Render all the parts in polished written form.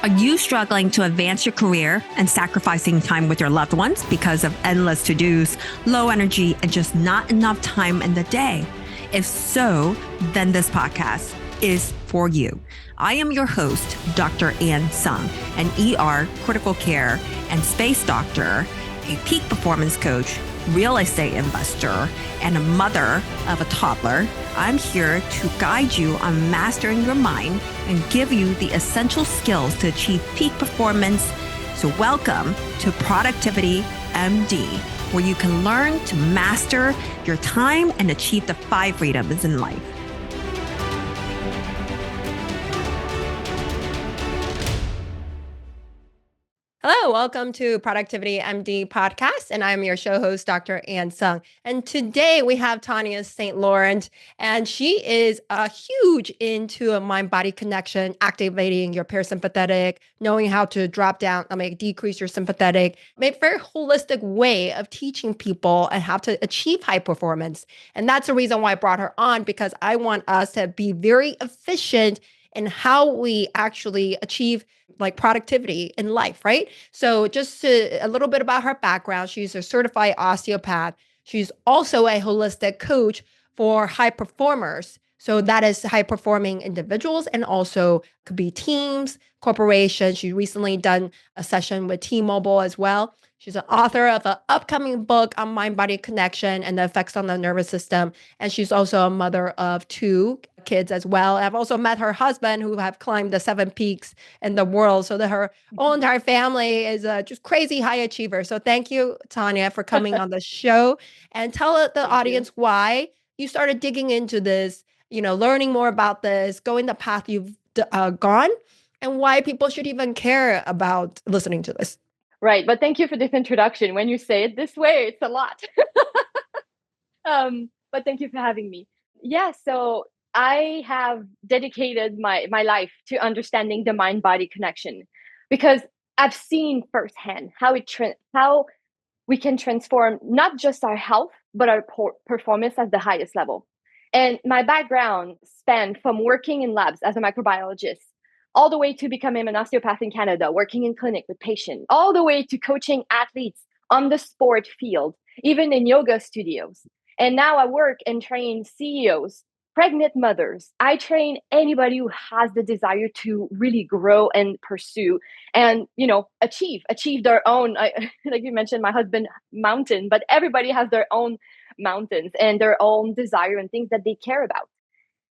Are you struggling to advance your career and sacrificing time with your loved ones because of endless to-dos, low energy, and just not enough time in the day? If so, then this podcast is for you. I am your host, Dr. Ann Sung, an ER, critical care, and space doctor, a peak performance coach, real estate investor, and a mother of a toddler. I'm here to guide you on mastering your mind and give you the essential skills to achieve peak performance. So welcome to Productivity MD, where you can learn to master your time and achieve the 5 freedoms in life. Hello, welcome to Productivity MD podcast, and I'm your show host, Dr. Ann Sung. And today we have Tania St-Laurent, and she is huge into a mind-body connection, activating your parasympathetic, knowing how to drop down, decrease your sympathetic, a very holistic way of teaching people and how to achieve high performance. And that's the reason why I brought her on, because I want us to be very efficient in how we actually achieve productivity in life, right? So just a little bit about her background. She's a certified osteopath. She's also a holistic coach for high performers. So that is high performing individuals and also could be teams, corporations. She recently done a session with T-Mobile as well. She's an author of an upcoming book on mind-body connection and the effects on the nervous system. And she's also a mother of 2 kids as well. I've also met her husband, who have climbed the 7 peaks in the world. So that her whole entire family is just crazy high achiever. So thank you, Tania, for coming on the show, and tell the audience why you started digging into this, learning more about this, going the path you've gone, and why people should even care about listening to this. Right. But thank you for this introduction. When you say it this way, it's a lot. But thank you for having me. Yeah, so I have dedicated my life to understanding the mind-body connection, because I've seen firsthand how how we can transform not just our health, but our performance at the highest level. And my background spanned from working in labs as a microbiologist, all the way to becoming an osteopath in Canada, working in clinic with patients, all the way to coaching athletes on the sport field, even in yoga studios. And now I work and train CEOs, pregnant mothers. I train anybody who has the desire to really grow and pursue and, achieve their own, like you mentioned, my husband, mountain, but everybody has their own mountains and their own desire and things that they care about.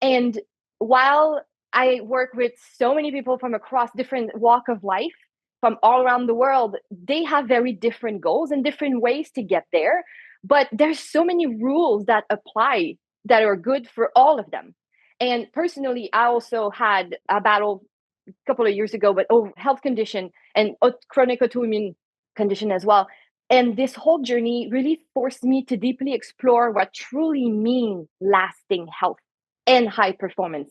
And while I work with so many people from across different walk of life, from all around the world, they have very different goals and different ways to get there. But there's so many rules that apply that are good for all of them. And personally, I also had a battle a couple of years ago with health condition and chronic autoimmune condition as well. And this whole journey really forced me to deeply explore what truly means lasting health and high performance.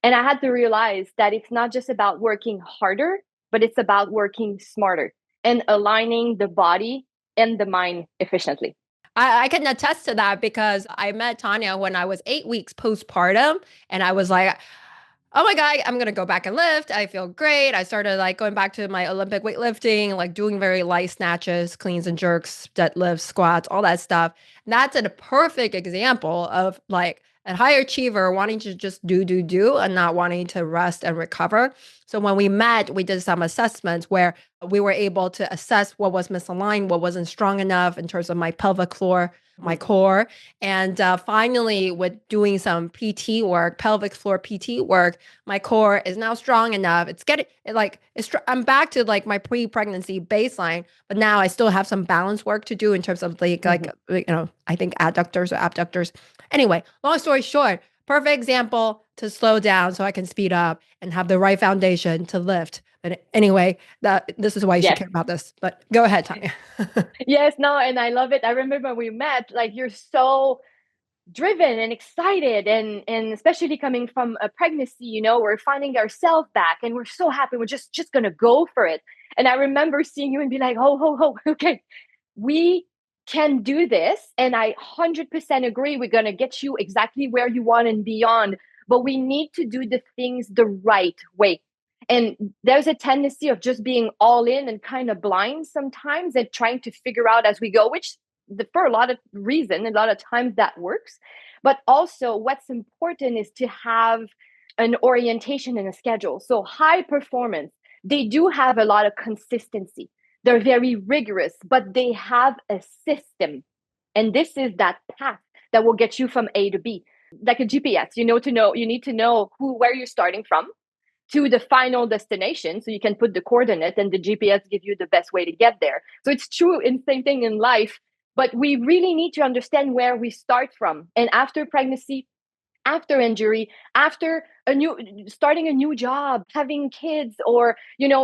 And I had to realize that it's not just about working harder, but it's about working smarter and aligning the body and the mind efficiently. I can attest to that, because I met Tania when I was 8 weeks postpartum, and I was like, oh my God, I'm going to go back and lift. I feel great. I started going back to my Olympic weightlifting, doing very light snatches, cleans and jerks, deadlifts, squats, all that stuff. And that's a perfect example of a high achiever wanting to just do and not wanting to rest and recover. So when we met, we did some assessments where we were able to assess what was misaligned, what wasn't strong enough in terms of my pelvic floor, my core. And finally, with doing some PT work, pelvic floor PT work, my core is now strong enough. I'm back to my pre-pregnancy baseline, but now I still have some balance work to do in terms of I think adductors or abductors. Anyway, long story short, perfect example to slow down so I can speed up and have the right foundation to lift. But anyway, this is why you should care about this. But go ahead, Tania. Yes, no, and I love it. I remember when we met, you're so driven and excited, and especially coming from a pregnancy, we're finding ourselves back and we're so happy. We're just going to go for it. And I remember seeing you and be like, ho, okay, we can do this. And I 100% agree. We're going to get you exactly where you want and beyond, but we need to do the things the right way. And there's a tendency of just being all in and kind of blind sometimes and trying to figure out as we go, which for a lot of reason, a lot of times that works. But also what's important is to have an orientation and a schedule. So high performance, they do have a lot of consistency. They're very rigorous, but they have a system. And this is that path that will get you from A to B. Like a GPS, you need to know where you're starting from to the final destination, so you can put the coordinate and the GPS give you the best way to get there. So it's true in same thing in life, but we really need to understand where we start from. And after pregnancy, after injury, after starting a new job, having kids, or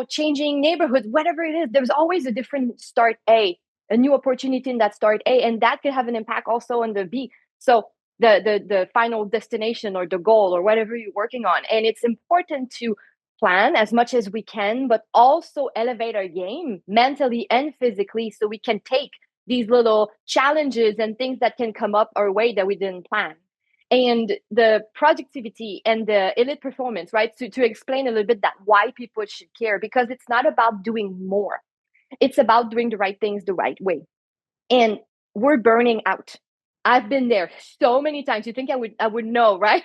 changing neighborhoods, whatever it is, there's always a different start a new opportunity in that start A, and that could have an impact also on the B. So the final destination or the goal or whatever you're working on. And it's important to plan as much as we can, but also elevate our game mentally and physically so we can take these little challenges and things that can come up our way that we didn't plan. And the productivity and the elite performance, right? To explain a little bit that why people should care, because it's not about doing more. It's about doing the right things the right way. And we're burning out. I've been there so many times. You think I would know, right?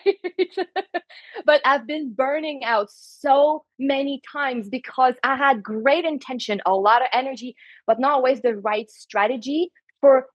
But I've been burning out so many times because I had great intention, a lot of energy, but not always the right strategy for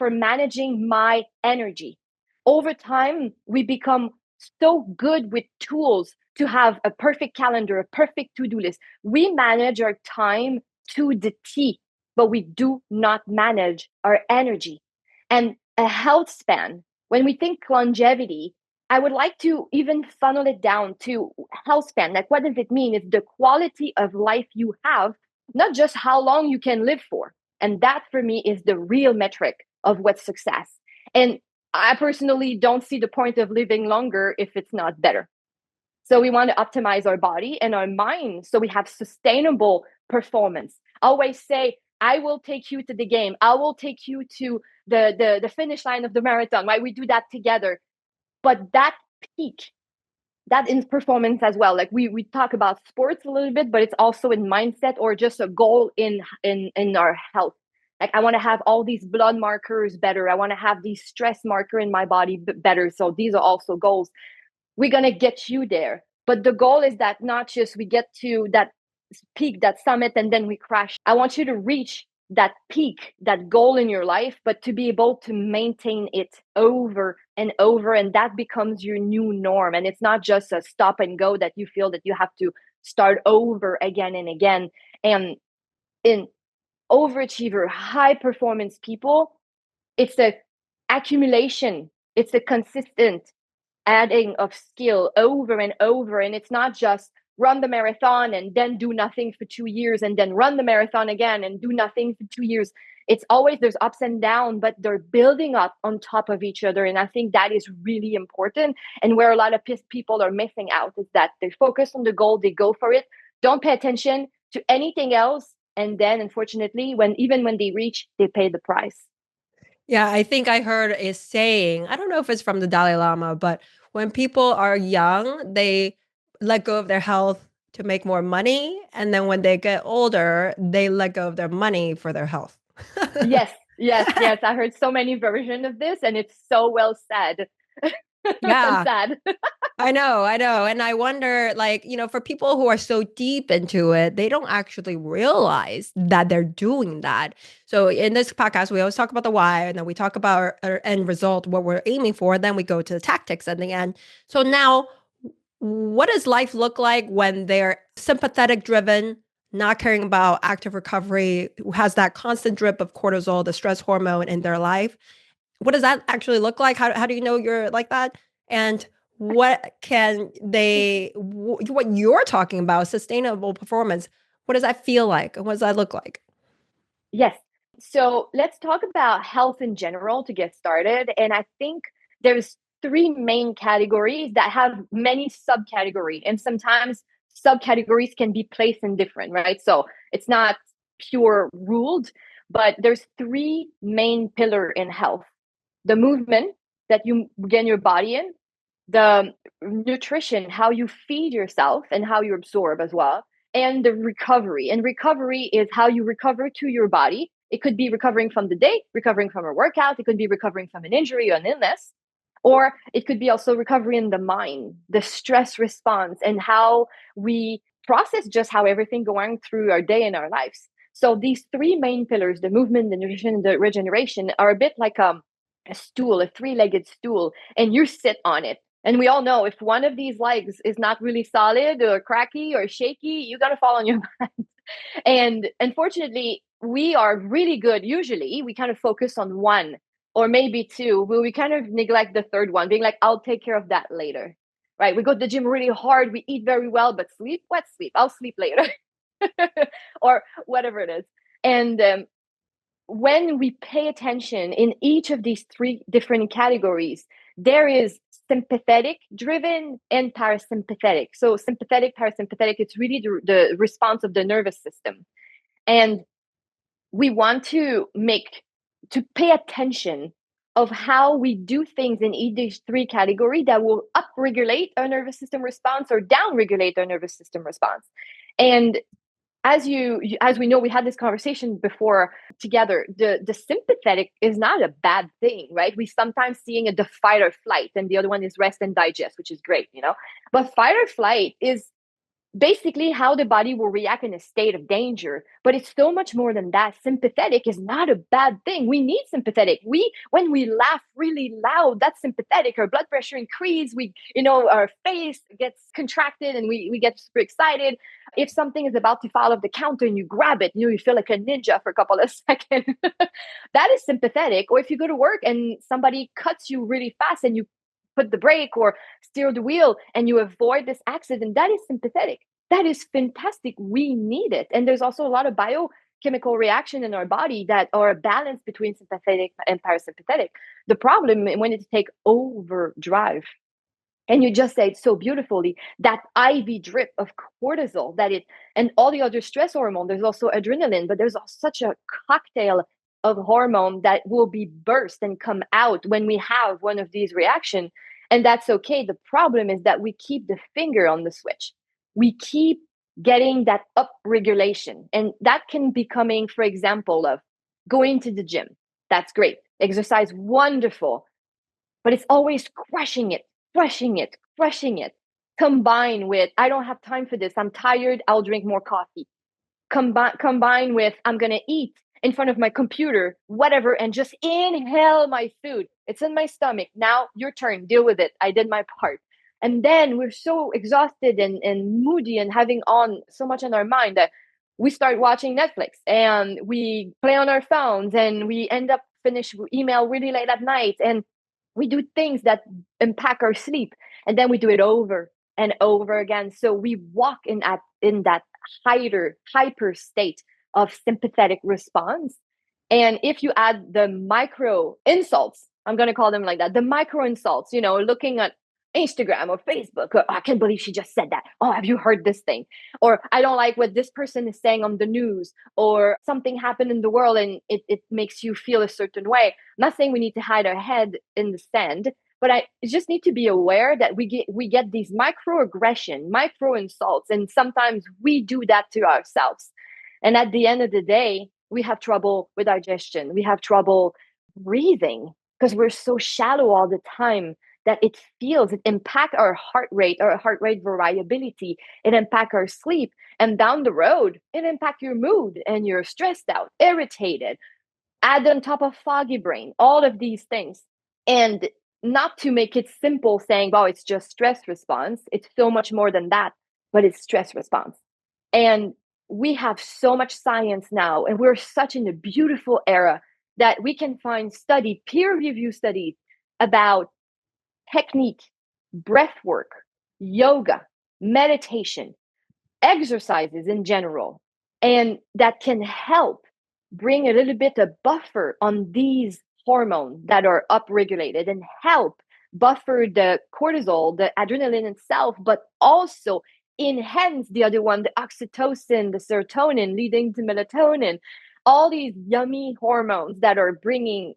managing my energy. Over time, we become so good with tools to have a perfect calendar, a perfect to-do list. We manage our time to the T, but we do not manage our energy. And a health span, when we think longevity, I would like to even funnel it down to health span. Like, what does it mean? It's the quality of life you have, not just how long you can live for. And that for me is the real metric of what's success. And I personally don't see the point of living longer if it's not better. So we want to optimize our body and our mind so we have sustainable performance. I always say, I will take you to the game. I will take you to the finish line of the marathon, right? We do that together. But that peak, that in performance as well. Like we talk about sports a little bit, but it's also in mindset or just a goal in our health. Like I want to have all these blood markers better. I want to have these stress marker in my body better. So these are also goals. We're going to get you there. But the goal is that not just we get to that peak, that summit, and then we crash. I want you to reach that peak, that goal in your life, but to be able to maintain it over and over. And that becomes your new norm. And it's not just a stop and go that you feel that you have to start over again and again. And in overachiever, high performance people, it's the accumulation, it's the consistent adding of skill over and over. And it's not just run the marathon and then do nothing for 2 years and then run the marathon again and do nothing for 2 years. It's always, there's ups and downs, but they're building up on top of each other. And I think that is really important. And where a lot of people are missing out is that they focus on the goal, they go for it, don't pay attention to anything else. And then unfortunately, even when they reach, they pay the price. Yeah, I think I heard a saying, I don't know if it's from the Dalai Lama, but when people are young, they let go of their health to make more money. And then when they get older, they let go of their money for their health. Yes. I heard so many versions of this, and it's so well said. Yeah. Sad. I know. And I wonder, for people who are so deep into it, they don't actually realize that they're doing that. So in this podcast, we always talk about the why, and then we talk about our end result, what we're aiming for. Then we go to the tactics at the end. So now, what does life look like when they're sympathetic driven, not caring about active recovery, who has that constant drip of cortisol, the stress hormone in their life? What does that actually look like? How do you know you're like that? And what what you're talking about, sustainable performance, what does that feel like? And what does that look like? Yes. So let's talk about health in general to get started. And I think there's three main categories that have many subcategories. And sometimes subcategories can be placed in different, right? So it's not pure ruled, but there's three main pillars in health. The movement that you get your body in, the nutrition, how you feed yourself and how you absorb as well, and the recovery. And recovery is how you recover to your body. It could be recovering from the day, recovering from a workout, it could be recovering from an injury or an illness, or it could be also recovery in the mind, the stress response, and how we process just how everything going through our day and our lives. So these three main pillars, the movement, the nutrition, the regeneration, are a bit like a stool, a three-legged stool, and you sit on it. And we all know if one of these legs is not really solid or cracky or shaky, you're going to fall on your back. And unfortunately, we are really good. Usually, we kind of focus on one or maybe two, but we kind of neglect the third one, being like, I'll take care of that later. Right? We go to the gym really hard, we eat very well, but sleep, what sleep? I'll sleep later. Or whatever it is. And when we pay attention in each of these three different categories, there is sympathetic driven and parasympathetic. So sympathetic, parasympathetic, it's really the response of the nervous system. And we want to pay attention of how we do things in each of these three categories that will upregulate our nervous system response or downregulate our nervous system response. And as we know, we had this conversation before together. The sympathetic is not a bad thing, right? We sometimes seeing the fight or flight, and the other one is rest and digest, which is great, But fight or flight is basically how the body will react in a state of danger. But it's so much more than that. Sympathetic is not a bad thing. We need sympathetic. When we laugh really loud, that's sympathetic. Our blood pressure increases. Our face gets contracted and we get super excited. If something is about to fall off the counter and you grab it, you feel like a ninja for a couple of seconds. That is sympathetic. Or if you go to work and somebody cuts you really fast and you put the brake or steer the wheel and you avoid this accident, that is sympathetic. That is fantastic. We need it. And there's also a lot of biochemical reaction in our body that are a balance between sympathetic and parasympathetic. The problem when it take overdrive, and you just said so beautifully, that IV drip of cortisol and all the other stress hormone, there's also adrenaline, but there's such a cocktail of hormone that will be burst and come out when we have one of these reactions. And that's okay. The problem is that we keep the finger on the switch. We keep getting that up regulation. And that can be coming, for example, of going to the gym. That's great. Exercise, wonderful. But it's always crushing it, combined with, I don't have time for this. I'm tired. I'll drink more coffee. Combined with, I'm going to eat in front of my computer, whatever, and just inhale my food. It's in my stomach. Now your turn. Deal with it. I did my part. And then we're so exhausted and moody and having on so much on our mind that we start watching Netflix and we play on our phones and we end up finish email really late at night. And we do things that impact our sleep. And then we do it over and over again. So we walk in that hyper state of sympathetic response. And if you add the micro insults, I'm going to call them like that, the micro insults, looking at Instagram or Facebook, or, I can't believe she just said that. Oh, have you heard this thing? Or I don't like what this person is saying on the news, or something happened in the world and it makes you feel a certain way. I'm not saying we need to hide our head in the sand, but I just need to be aware that we get these microaggression, micro insults, and sometimes we do that to ourselves. And at the end of the day, we have trouble with digestion. We have trouble breathing because we're so shallow all the time that it impacts our heart rate variability. It impacts our sleep. And down the road, it impacts your mood and you're stressed out, irritated, add on top of foggy brain, all of these things. And not to make it simple saying, oh, it's just stress response. It's so much more than that, but it's stress response. And we have so much science now, and we're such in a beautiful era that we can find peer-reviewed studies about technique, breath work, yoga, meditation, exercises in general, and that can help bring a little bit of buffer on these hormones that are upregulated and help buffer the cortisol, the adrenaline itself, but also enhance the other one, the oxytocin, the serotonin, leading to melatonin, all these yummy hormones that are bringing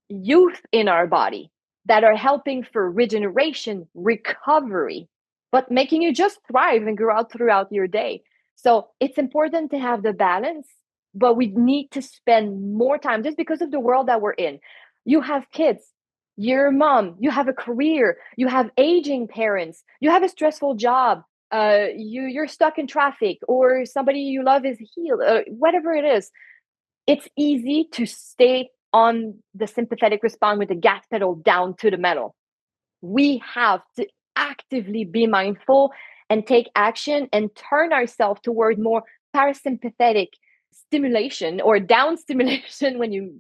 youth in our body, that are helping for regeneration, recovery, but making you just thrive and grow out throughout your day. So it's important to have the balance, but we need to spend more time just because of the world that we're in. You have kids, you're a mom, you have a career, you have aging parents, you have a stressful job, you're stuck in traffic, or somebody you love is healed, whatever it is. It's easy to stay on the sympathetic response with the gas pedal down to the metal. We have to actively be mindful and take action and turn ourselves toward more parasympathetic stimulation or down stimulation when you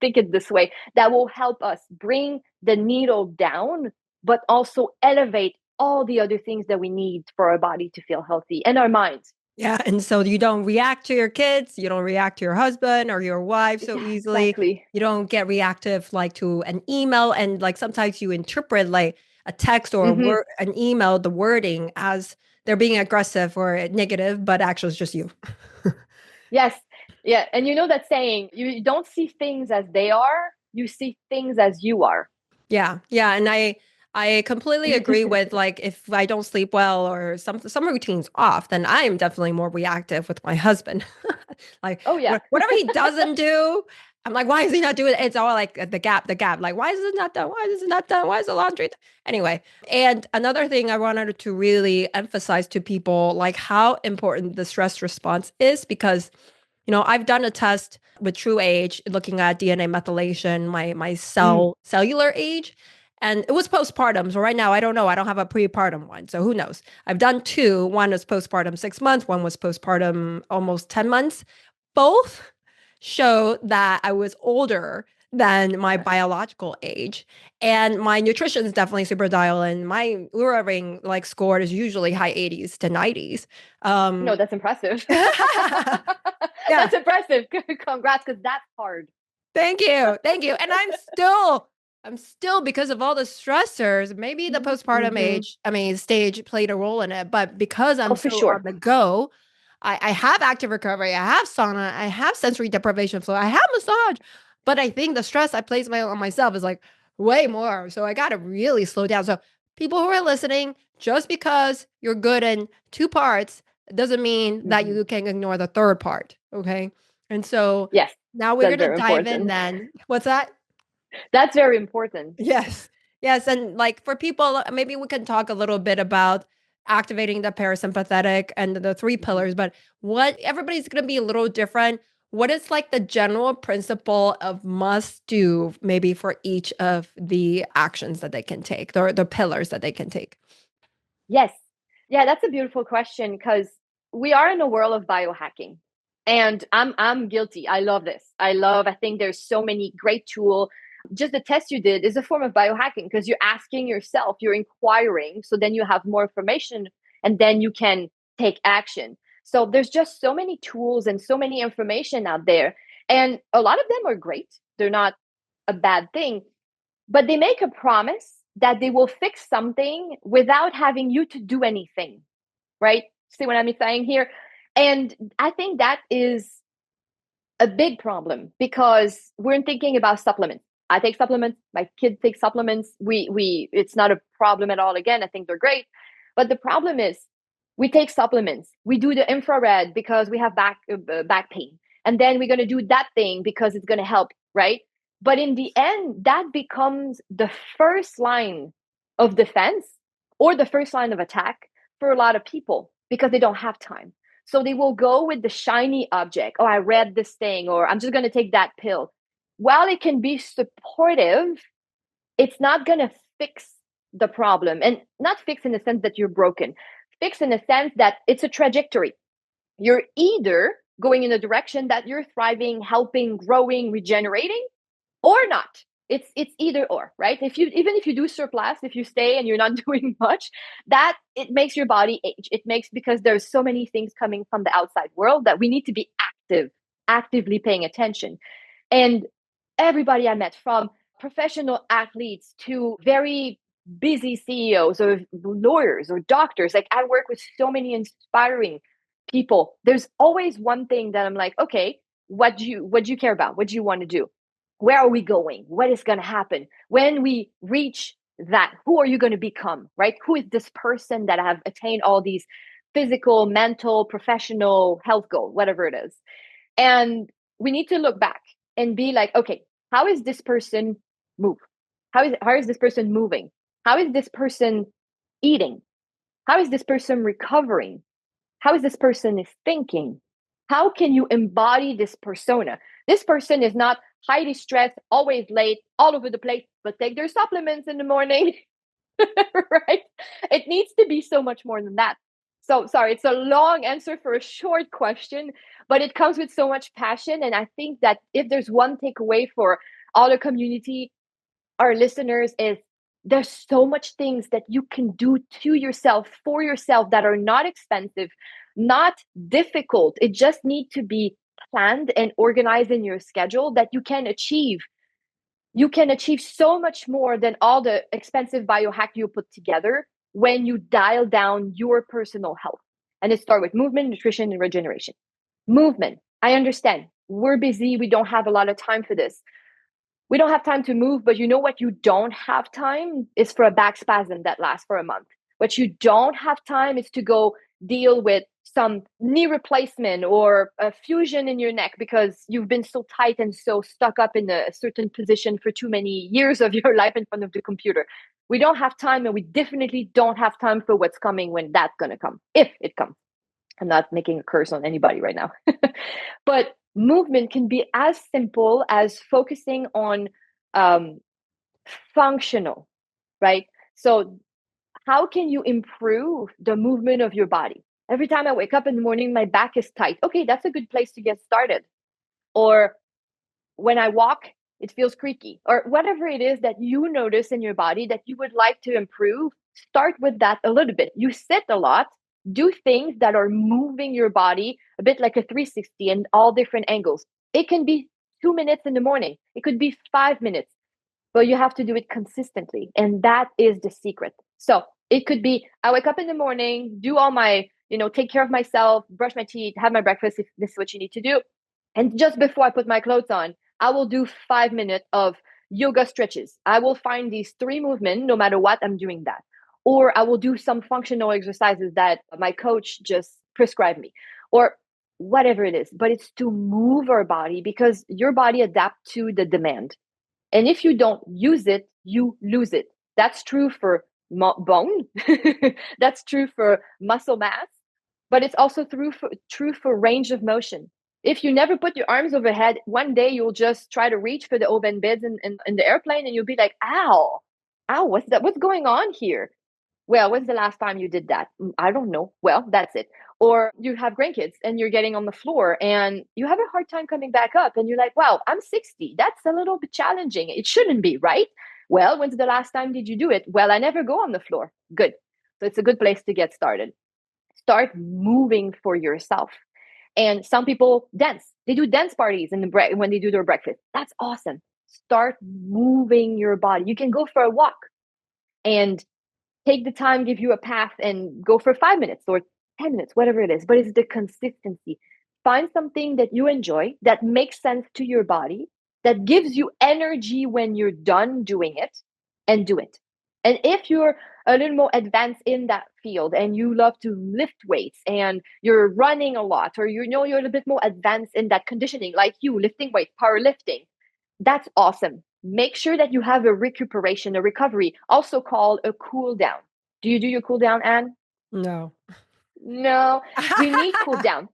think it this way, that will help us bring the needle down, but also elevate all the other things that we need for our body to feel healthy and our minds. Yeah. And so you don't react to your kids, you don't react to your husband or your wife so Yeah, easily. exactly. You don't get reactive like to an email. And like sometimes you interpret like a text or Mm-hmm. an email, the wording as they're being aggressive or negative, but actually it's just you. Yes. Yeah. And you know that saying, you don't see things as they are, you see things as you are. Yeah. Yeah. And I completely agree with like if I don't sleep well or some routines off, then I am definitely more reactive with my husband. Like Oh, yeah. whatever he doesn't do, I'm like, why is he not doing it? It's all like the gap. Like, why is it not done? Why is it not done? Why is the laundry done? Anyway, and another thing I wanted to really emphasize to people, like how important the stress response is, because I've done a test with True Age looking at DNA methylation, my cellular age, and it was postpartum. So right now, I don't know. I don't have a prepartum one. So who knows? I've done two. One was postpartum 6 months. One was postpartum almost 10 months. Both show that I was older than my biological age. And my nutrition is definitely super dialed in. My Oura ring like score is usually high 80s to 90s. No, that's impressive. Yeah. That's impressive. Congrats, because that's hard. Thank you. Thank you. And I'm still because of all the stressors, maybe the postpartum stage played a role in it, but because Oh, I'm for so on sure. the go, I have active recovery, I have sauna, I have sensory deprivation flow, I have massage, but I think the stress I place on myself is like way more. So I got to really slow down. So people who are listening, just because you're good in two parts doesn't mean that Mm-hmm. you can ignore the third part. Okay. And so Yes, now we're that's going to very dive in important. then. What's that? That's very important. Yes. Yes. And like for people, maybe we can talk a little bit about activating the parasympathetic and the three Mhm. pillars, but what everybody's going to be a little different. What is like the general principle of must do maybe for each of the actions that they can take, the pillars that they can take? Yes. Yeah, that's a beautiful question, because we are in a world of biohacking. And I'm guilty. I love this. I think there's so many great tools. Just the test you did is a form of biohacking, because you're asking yourself, you're inquiring, so then you have more information and then you can take action. So there's just so many tools and so many information out there. And a lot of them are great. They're not a bad thing, but they make a promise that they will fix something without having you to do anything, right? See what I'm saying here? And I think that is a big problem, because we're thinking about supplements. I take supplements, my kids take supplements. We it's not a problem at all. Again, I think they're great. But the problem is, we take supplements. We do the infrared because we have back pain. And then we're going to do that thing because it's going to help, right? But in the end, that becomes the first line of defense or the first line of attack for a lot of people, because they don't have time. So they will go with the shiny object. Oh, I read this thing, or I'm just going to take that pill. While it can be supportive, it's not going to fix the problem. And not fix in the sense that you're broken, fix in the sense that it's a trajectory. You're either going in a direction that you're thriving, helping, growing, regenerating, or not. It's either or, right? Even if you do surplus, if you stay and you're not doing much, that it makes your body age. It makes, because there's so many things coming from the outside world that we need to be actively paying attention. And everybody I met, from professional athletes to very busy CEOs or lawyers or doctors, like I work with so many inspiring people. There's always one thing that I'm like, okay, what do you care about? What do you want to do? Where are we going? What is going to happen? When we reach that, who are you going to become, right? Who is this person that have attained all these physical, mental, professional health goals, whatever it is? And we need to look back and be like, okay, how is this person move? How is this person moving? How is this person eating? How is this person recovering? How is this person is thinking? How can you embody this persona? This person is not highly stressed, always late, all over the place, but take their supplements in the morning, right? It needs to be so much more than that. So sorry, it's a long answer for a short question, but it comes with so much passion. And I think that if there's one takeaway for all the community, our listeners, is there's so much things that you can do to yourself, for yourself, that are not expensive, not difficult. It just needs to be planned and organized in your schedule that you can achieve. You can achieve so much more than all the expensive biohack you put together when you dial down your personal health. And it starts with movement, nutrition, and regeneration. Movement. I understand. We're busy. We don't have a lot of time for this. We don't have time to move, but you know what you don't have time is for a back spasm that lasts for a month. What you don't have time is to go deal with some knee replacement or a fusion in your neck because you've been so tight and so stuck up in a certain position for too many years of your life in front of the computer. We don't have time, and we definitely don't have time for what's coming when that's going to come, if it comes. I'm not making a curse on anybody right now. But movement can be as simple as focusing on functional, right? So how can you improve the movement of your body? Every time I wake up in the morning, my back is tight. Okay, that's a good place to get started. Or when I walk, it feels creaky, or whatever it is that you notice in your body that you would like to improve. Start with that a little bit. You sit a lot, do things that are moving your body a bit like a 360 in all different angles. It can be 2 minutes in the morning, it could be 5 minutes, but you have to do it consistently. And that is the secret. So it could be I wake up in the morning, do all my, take care of myself, brush my teeth, have my breakfast if this is what you need to do. And just before I put my clothes on, I will do 5 minutes of yoga stretches. I will find these 3 movements, no matter what, I'm doing that. Or I will do some functional exercises that my coach just prescribed me, or whatever it is. But it's to move our body because your body adapts to the demand. And if you don't use it, you lose it. That's true for bone. That's true for muscle mass, but it's also true for range of motion. If you never put your arms overhead, one day you'll just try to reach for the open beds in the airplane, and you'll be like, ow, what's that? What's going on here? Well, when's the last time you did that? I don't know. Well, that's it. Or you have grandkids and you're getting on the floor and you have a hard time coming back up, and you're like, wow, I'm 60. That's a little bit challenging. It shouldn't be, right? Well, when's the last time did you do it? Well, I never go on the floor. Good. So it's a good place to get started. Start moving for yourself. And some people dance. They do dance parties when they do their breakfast. That's awesome. Start moving your body. You can go for a walk and take the time, give you a path, and go for 5 minutes or 10 minutes, whatever it is. But it's the consistency. Find something that you enjoy, that makes sense to your body, that gives you energy when you're done doing it, and do it. And if you're a little more advanced in that field and you love to lift weights and you're running a lot, or you're a little bit more advanced in that conditioning, like you lifting weights, powerlifting, that's awesome. Make sure that you have a recuperation, a recovery, also called a cool down. Do you do your cool down, Anne? No. No, we need cool down.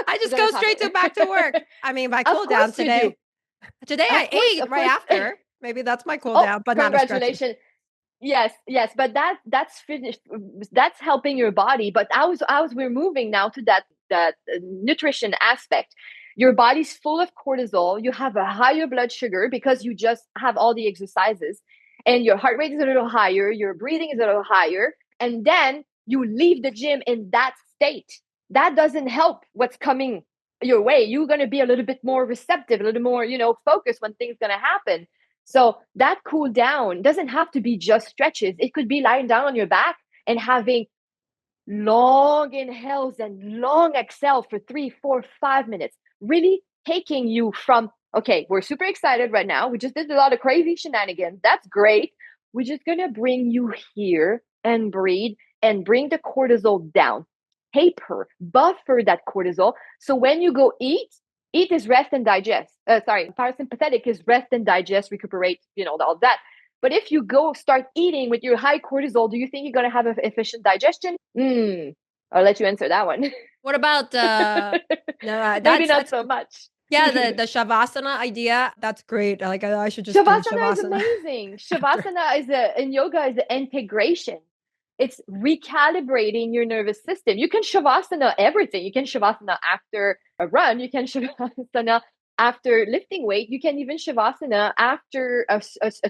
I just go straight back to work. I mean, my cool down today. Today I ate right after. Maybe that's my cool down, but not a stretching. Congratulations. Yes, but that's finished. That's helping your body. But we're moving now to that nutrition aspect. Your body's full of cortisol. You have a higher blood sugar because you just have all the exercises, and your heart rate is a little higher. Your breathing is a little higher, and then you leave the gym in that state. That doesn't help what's coming your way. You're going to be a little bit more receptive, a little more, focused when things going to happen. So that cool down doesn't have to be just stretches. It could be lying down on your back and having long inhales and long exhale for 3, 4, 5 minutes, really taking you from Okay, we're super excited right now. We just did a lot of crazy shenanigans. That's great. We're just going to bring you here and breathe and bring the cortisol down. Taper, buffer that cortisol. So when you go eat is rest and digest. Parasympathetic is rest and digest, recuperate, all that. But if you go start eating with your high cortisol, do you think you're going to have an efficient digestion? I'll let you answer that one. What about Maybe not so much. Yeah, the shavasana idea, that's great. Like I should just do Shavasana is shavasana. amazing. Shavasana in yoga is an integration. It's recalibrating your nervous system. You can shavasana everything. You can shavasana after a run. You can shavasana after lifting weight. You can even shavasana after a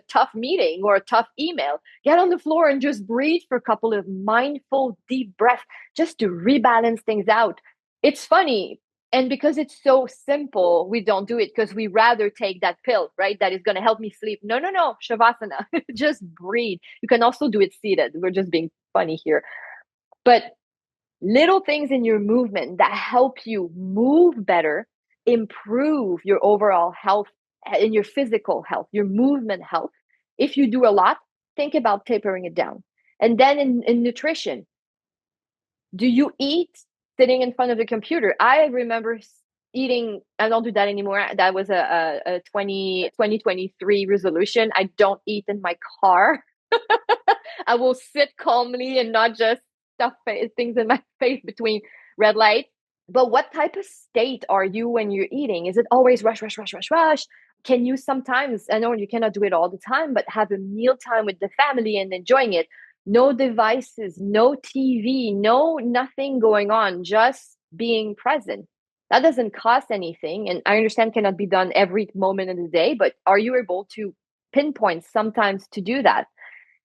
tough meeting or a tough email. Get on the floor and just breathe for a couple of mindful, deep breaths just to rebalance things out. It's funny. And because it's so simple, we don't do it because we rather take that pill, right? That is going to help me sleep. No, Shavasana. Just breathe. You can also do it seated. We're just being funny here. But little things in your movement that help you move better, improve your overall health, in your physical health, your movement health. If you do a lot, think about tapering it down. And then in nutrition, do you eat sitting in front of the computer? I remember eating, I don't do that anymore. That was a 2023 resolution. I don't eat in my car. I will sit calmly and not just stuff things in my face between red lights. But what type of state are you when you're eating? Is it always rush, rush, rush, rush, rush? Can you sometimes, I know you cannot do it all the time, but have a meal time with the family and enjoying it? No devices, no TV, no nothing going on, just being present. That doesn't cost anything. And I understand cannot be done every moment of the day, but are you able to pinpoint sometimes to do that?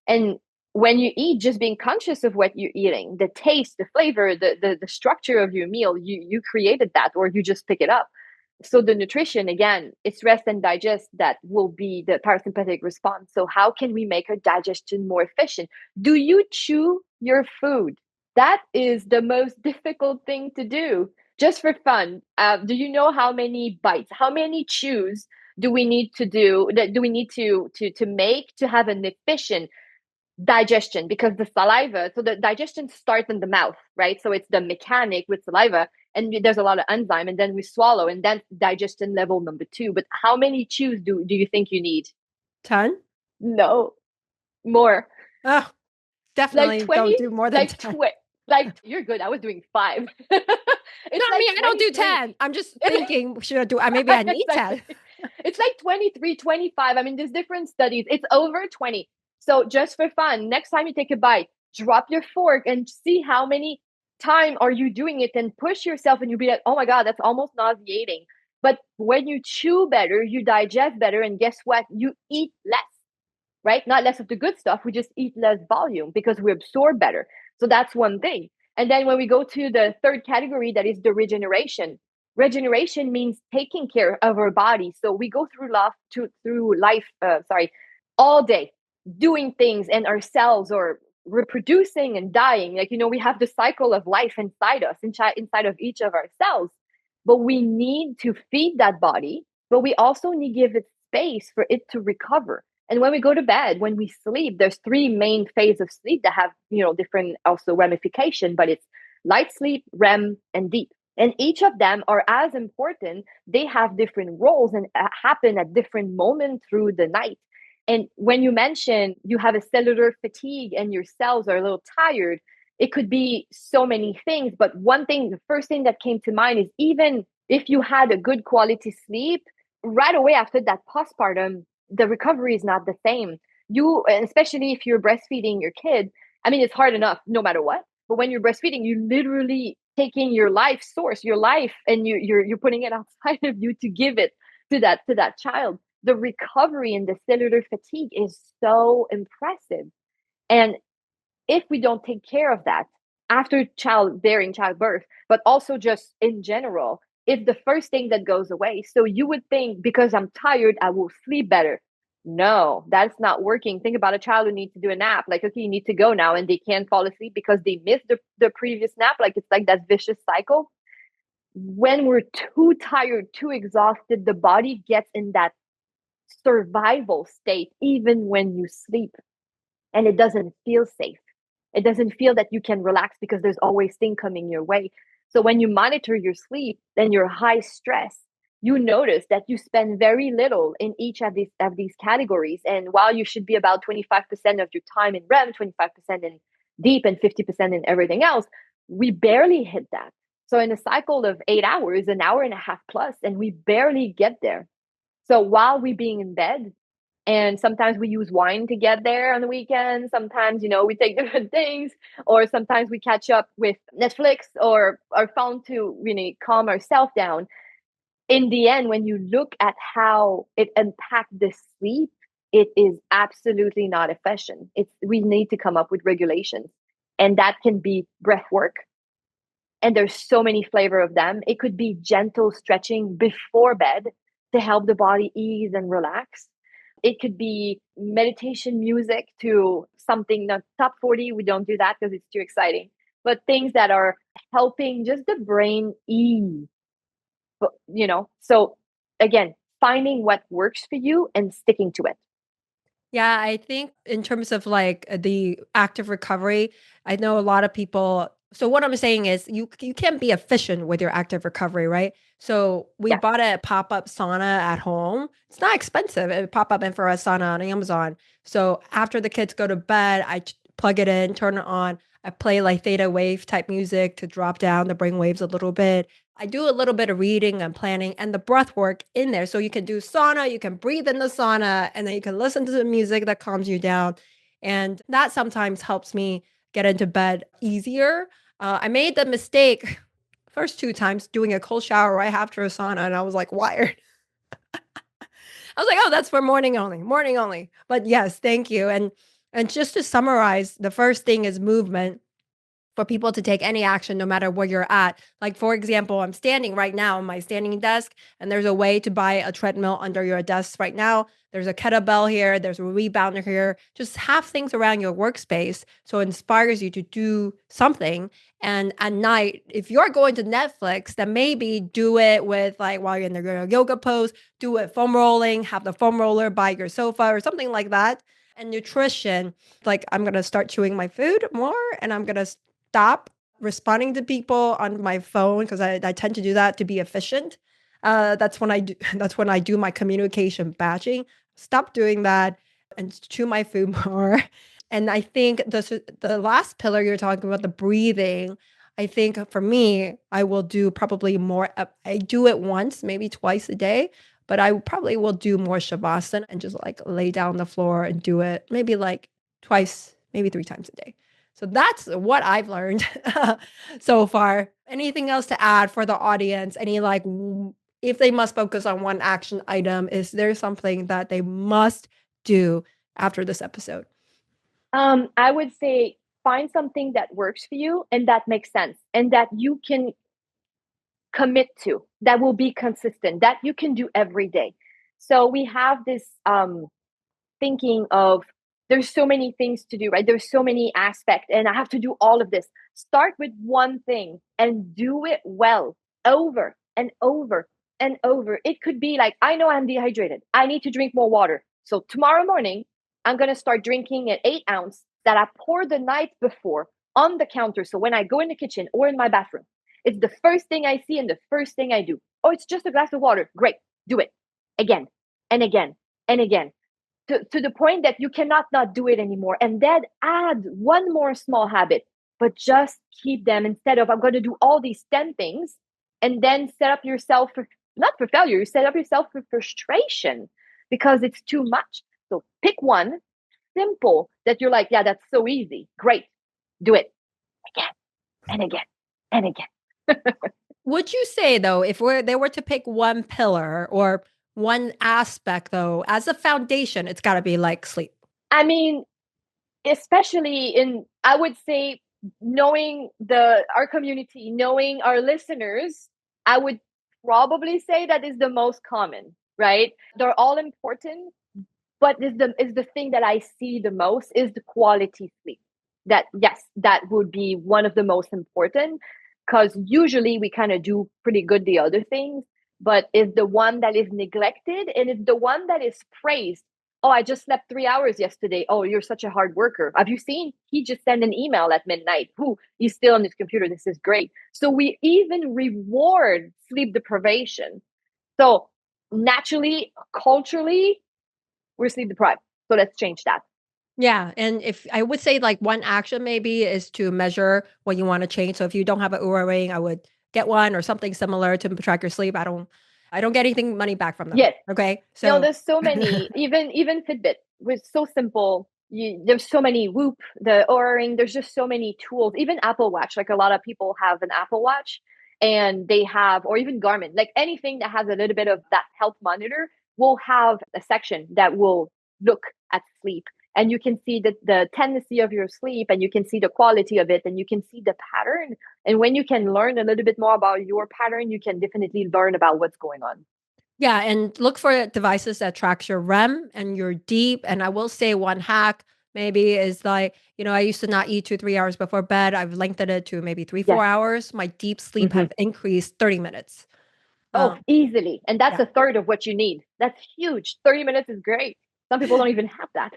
And when you eat, just being conscious of what you're eating, the taste, the flavor, the structure of your meal, you created that, or you just pick it up. So the nutrition, again, it's rest and digest that will be the parasympathetic response. So how can we make our digestion more efficient? Do you chew your food? That is the most difficult thing to do. Just for fun, do you know how many bites, how many chews do we need to do? That do we need to make to have an efficient digestion? Because the saliva, so the digestion starts in the mouth, right? So it's the mechanic with saliva, and there's a lot of enzyme, and then we swallow, and then digestion level number 2. But how many chews do you think you need? 10? No, more. Oh, definitely Like 20, don't do more than 10. Like you're good. I was doing 5. No, I mean, I don't do 10. I'm just thinking, should I do, maybe I need 10. It's like 23, 25. I mean, there's different studies. It's over 20. So just for fun, next time you take a bite, drop your fork and see how many time are you doing it, and push yourself, and you'll be like, oh my God, that's almost nauseating. But when you chew better, you digest better, and guess what? You eat less, right? Not less of the good stuff. We just eat less volume because we absorb better. So that's one thing. And then when we go to the third category, that is the regeneration. Regeneration means taking care of our body. So we go through life all day, doing things and ourselves, or reproducing and dying. Like, we have the cycle of life inside us, inside of each of our cells. But we need to feed that body, but we also need to give it space for it to recover. And when we go to bed, when we sleep, there's 3 main phases of sleep that have, different also ramification, but it's light sleep, REM, and deep. And each of them are as important. They have different roles and happen at different moments through the night. And when you mention you have a cellular fatigue and your cells are a little tired, it could be so many things. But the first thing that came to mind is, even if you had a good quality sleep, right away after that postpartum, the recovery is not the same. Especially if you're breastfeeding your kid, I mean, it's hard enough no matter what. But when you're breastfeeding, you literally taking your life source, your life, and you're putting it outside of you to give it to that child. The recovery in the cellular fatigue is so impressive. And if we don't take care of that after childbirth, but also just in general, it's the first thing that goes away. So you would think, because I'm tired, I will sleep better. No, that's not working. Think about a child who needs to do a nap. Like, okay, you need to go now, and they can't fall asleep because they missed the previous nap. Like, it's like that vicious cycle. when we're too tired, too exhausted, the body gets in that survival state, even when you sleep, and it doesn't feel safe. It doesn't feel that you can relax because there's always things coming your way. So when you monitor your sleep, then you're high stress. You notice that you spend very little in each of these categories. And while you should be about 25% of your time in REM, 25% in deep, and 50% in everything else, we barely hit that. So in a cycle of 8 hours, an hour and a half plus, and we barely get there. So while we being in bed, and sometimes we use wine to get there on the weekend. Sometimes, we take different things, or sometimes we catch up with Netflix or our phone to really calm ourselves down. In the end, when you look at how it impacts the sleep, it is absolutely not efficient. We need to come up with regulations, and that can be breath work. And there's so many flavor of them. It could be gentle stretching before bed to help the body ease and relax. It could be meditation music to something, not top 40. We don't do that because it's too exciting, but things that are helping just the brain ease. So again, finding what works for you and sticking to it. Yeah, I think in terms of like the active recovery, I know a lot of people. So what I'm saying is you can't be efficient with your active recovery, right? So we Yeah. bought a pop-up sauna at home. It's not expensive. A pop-up infrared sauna on Amazon. So after the kids go to bed, I plug it in, turn it on. I play like theta wave type music to drop down the brain waves a little bit. I do a little bit of reading and planning and the breath work in there. So you can do sauna, you can breathe in the sauna, and then you can listen to the music that calms you down. And that sometimes helps me get into bed easier. I made the mistake first 2 times doing a cold shower right after a sauna, and I was like wired. I was like, oh, that's for morning only, morning only. But yes, thank you. And just to summarize, the first thing is movement for people to take any action no matter where you're at. Like, for example, I'm standing right now on my standing desk, and there's a way to buy a treadmill under your desk right now. There's a kettlebell here, there's a rebounder here. Just have things around your workspace so it inspires you to do something. And at night, if you're going to Netflix, then maybe do it with like while you're in the yoga pose, do it foam rolling, have the foam roller by your sofa or something like that. And nutrition, like I'm going to start chewing my food more, and I'm going to stop responding to people on my phone because I tend to do that to be efficient. That's when I do. That's when I do my communication batching. Stop doing that and chew my food more. And I think the last pillar you're talking about, the breathing. I think for me, I will do probably more. I do it once, maybe twice a day, but I probably will do more shavasana and just like lay down on the floor and do it maybe like twice, maybe 3 times a day. So that's what I've learned so far. Anything else to add for the audience? Any like, if they must focus on one action item, is there something that they must do after this episode? I would say find something that works for you and that makes sense and that you can commit to, that will be consistent, that you can do every day. So we have this thinking of there's so many things to do, right? There's so many aspects, and I have to do all of this. Start with one thing and do it well over and over and over. It could be like, I know I'm dehydrated. I need to drink more water. So tomorrow morning, I'm going to start drinking an 8 ounce that I poured the night before on the counter. So when I go in the kitchen or in my bathroom, it's the first thing I see and the first thing I do. Oh, it's just a glass of water. Great. Do it again and again and again to the point that you cannot not do it anymore. And then add one more small habit, but just keep them instead of I'm going to do all these 10 things and then set up yourself for not for failure, you set up yourself for frustration because it's too much. So pick one simple that you're like, yeah, that's so easy. Great. Do it again and again and again. Would you say though, if they were to pick one pillar or one aspect though, as a foundation, it's got to be like sleep? I mean, especially I would say knowing our community, knowing our listeners, I would probably say that is the most common, right? They're all important, but is the thing that I see the most is the quality sleep. That yes, that would be one of the most important because usually we kind of do pretty good the other things, but it's the one that is neglected and it's the one that is praised. Oh, I just slept 3 hours yesterday. Oh, you're such a hard worker. Have you seen? He just sent an email at midnight. Who? He's still on his computer. This is great. So we even reward sleep deprivation. So naturally, culturally, we're sleep deprived. So let's change that. Yeah. And if I would say like one action maybe is to measure what you want to change. So if you don't have an Oura ring, I would get one or something similar to track your sleep. I don't get anything money back from them. Yes. Okay. No, So there's so many, even Fitbit was so simple. There's so many Whoop, the Oura Ring, there's just so many tools. Even Apple Watch, like a lot of people have an Apple Watch and they have, or even Garmin, like anything that has a little bit of that health monitor will have a section that will look at sleep. And you can see the tendency of your sleep and you can see the quality of it and you can see the pattern. And when you can learn a little bit more about your pattern, you can definitely learn about what's going on. yeah, and look for devices that tracks your REM and your deep. And I will say one hack maybe is like, I used to not eat 2, 3 hours before bed. I've lengthened it to maybe 3, 4 hours. My deep sleep have increased 30 minutes. Oh, easily. And that's Yeah. a third of what you need. That's huge. 30 minutes is great. Some people don't even have that.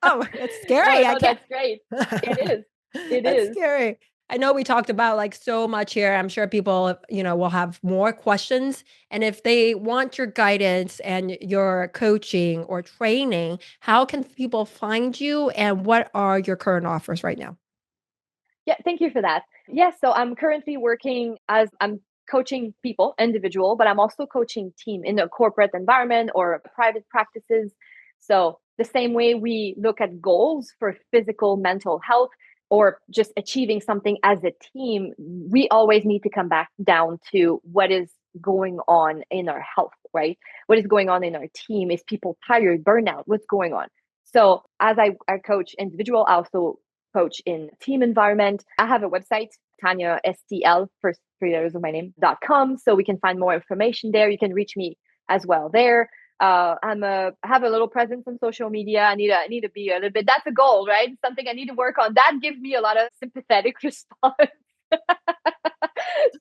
Oh, it's scary. No, that's great. It is. It That's is. scary. I know we talked about like so much here. I'm sure people, will have more questions. And if they want your guidance and your coaching or training, how can people find you and what are your current offers right now? Yeah, thank you for that. Yes, so I'm currently working as I'm coaching people, individual, but I'm also coaching team in a corporate environment or private practices. So the same way we look at goals for physical, mental health, or just achieving something as a team, we always need to come back down to what is going on in our health, right? What is going on in our team? Is people tired, burnout? What's going on? So as I coach individual, I also coach in team environment. I have a website, Tania STL, first 3 letters of my name.com. So we can find more information there. You can reach me as well there. I have a little presence on social media. I need to be a little bit. That's a goal, right? Something I need to work on. That gives me a lot of sympathetic response.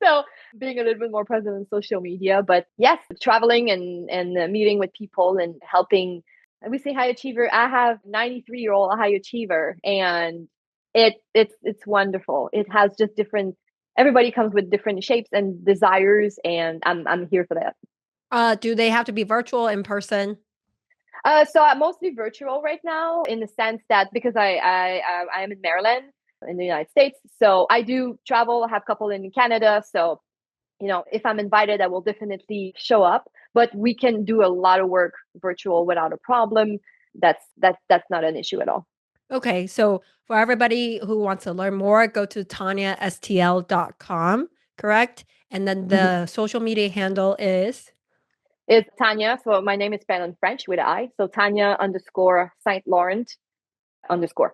So being a little bit more present on social media, but yes, traveling and meeting with people and helping. We say high achiever. I have 93-year-old high achiever, and it's wonderful. It has just different. Everybody comes with different shapes and desires, and I'm here for that. Do they have to be virtual, in person? So I'm mostly virtual right now, in the sense that because I am in Maryland in the United States, so I do travel. I have a couple in Canada, so if I'm invited, I will definitely show up. But we can do a lot of work virtual without a problem. That's not an issue at all. Okay, so for everybody who wants to learn more, go to taniastl.com, correct? And then the social media handle is? It's Tania. So my name is spelled in French with an I. So Tania _St-Laurent _.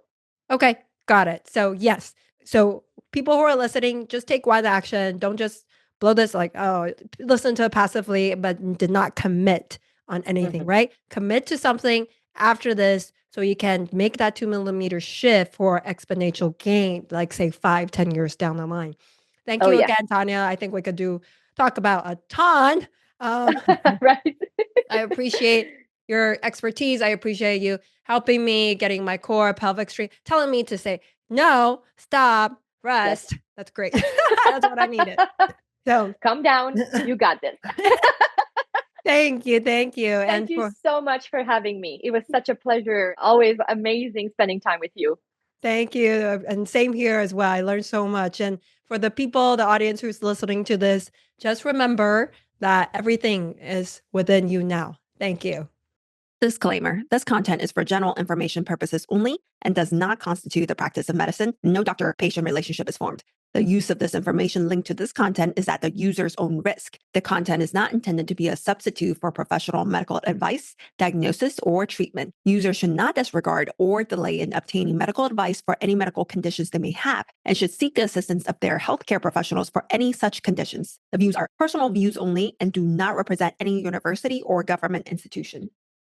Okay, got it. So yes. So people who are listening, just take one action. Don't just blow this like, oh, listen to it passively, but did not commit on anything, right? Commit to something after this so you can make that 2 millimeter shift for exponential gain, like say 5, 10 years down the line. Thank you again, Tania. I think we could talk about a ton. Right. I appreciate your expertise. I appreciate you helping me getting my core, pelvic stream, telling me to say, no, stop, rest. Yes. That's great. That's what I needed. So calm down. You got this. Thank you. Thank you. Thank you so much for having me. It was such a pleasure. Always amazing spending time with you. Thank you. And same here as well. I learned so much. And for the people, the audience who's listening to this, just remember that everything is within you now. Thank you. Disclaimer, this content is for general information purposes only and does not constitute the practice of medicine. No doctor-patient relationship is formed. The use of this information linked to this content is at the user's own risk. The content is not intended to be a substitute for professional medical advice, diagnosis, or treatment. Users should not disregard or delay in obtaining medical advice for any medical conditions they may have and should seek the assistance of their healthcare professionals for any such conditions. The views are personal views only and do not represent any university or government institution.